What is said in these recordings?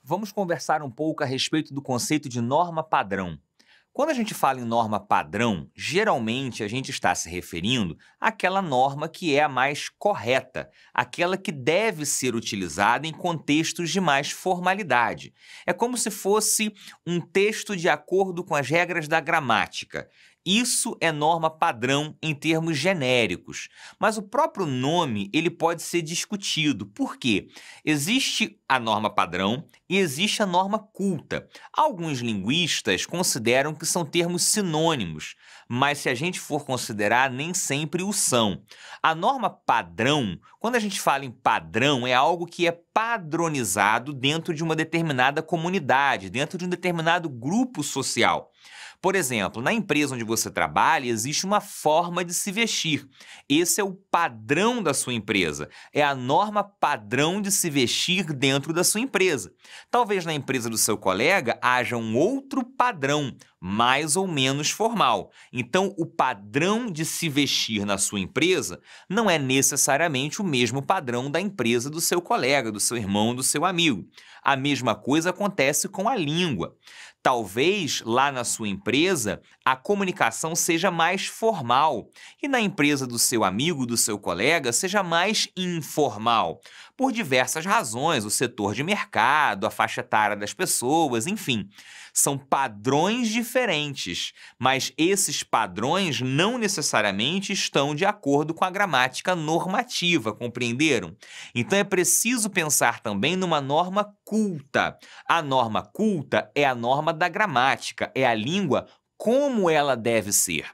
Vamos conversar um pouco a respeito do conceito de norma padrão. Quando a gente fala em norma padrão, geralmente a gente está se referindo àquela norma que é a mais correta, aquela que deve ser utilizada em contextos de mais formalidade. É como se fosse um texto de acordo com as regras da gramática. Isso é norma padrão em termos genéricos, mas o próprio nome ele pode ser discutido. Por quê? Existe a norma padrão e existe a norma culta. Alguns linguistas consideram que são termos sinônimos, mas se a gente for considerar, nem sempre o são. A norma padrão, quando a gente fala em padrão, é algo que é padronizado dentro de uma determinada comunidade, dentro de um determinado grupo social. Por exemplo, na empresa onde você trabalha, existe uma forma de se vestir. Esse é o padrão da sua empresa. É a norma padrão de se vestir dentro da sua empresa. Talvez na empresa do seu colega haja um outro padrão, mais ou menos formal. Então, o padrão de se vestir na sua empresa não é necessariamente o mesmo padrão da empresa do seu colega, do seu irmão, do seu amigo. A mesma coisa acontece com a língua. Talvez lá na sua empresa a comunicação seja mais formal e na empresa do seu amigo, do seu colega, seja mais informal, por diversas razões, o setor de mercado, a faixa etária das pessoas, enfim. São padrões diferentes, mas esses padrões não necessariamente estão de acordo com a gramática normativa, compreenderam? Então é preciso pensar também numa norma culta. A norma culta é a norma da gramática, é a língua como ela deve ser.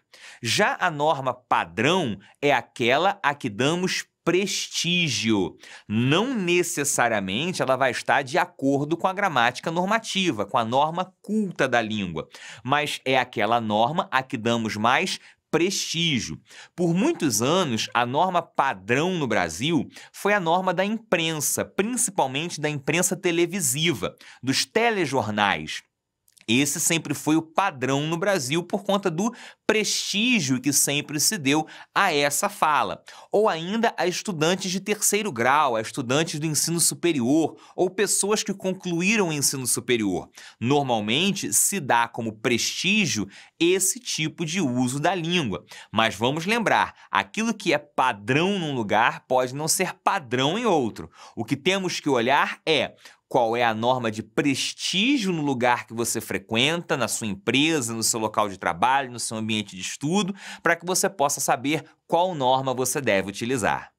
Já a norma padrão é aquela a que damos prestígio. Não necessariamente ela vai estar de acordo com a gramática normativa, com a norma culta da língua, mas é aquela norma a que damos mais prestígio. Por muitos anos, a norma padrão no Brasil foi a norma da imprensa, principalmente da imprensa televisiva, dos telejornais. Esse sempre foi o padrão no Brasil por conta do prestígio que sempre se deu a essa fala. Ou ainda a estudantes de terceiro grau, a estudantes do ensino superior, ou pessoas que concluíram o ensino superior. Normalmente se dá como prestígio esse tipo de uso da língua. Mas vamos lembrar, aquilo que é padrão num lugar pode não ser padrão em outro. O que temos que olhar é qual é a norma de prestígio no lugar que você frequenta, na sua empresa, no seu local de trabalho, no seu ambiente de estudo, para que você possa saber qual norma você deve utilizar.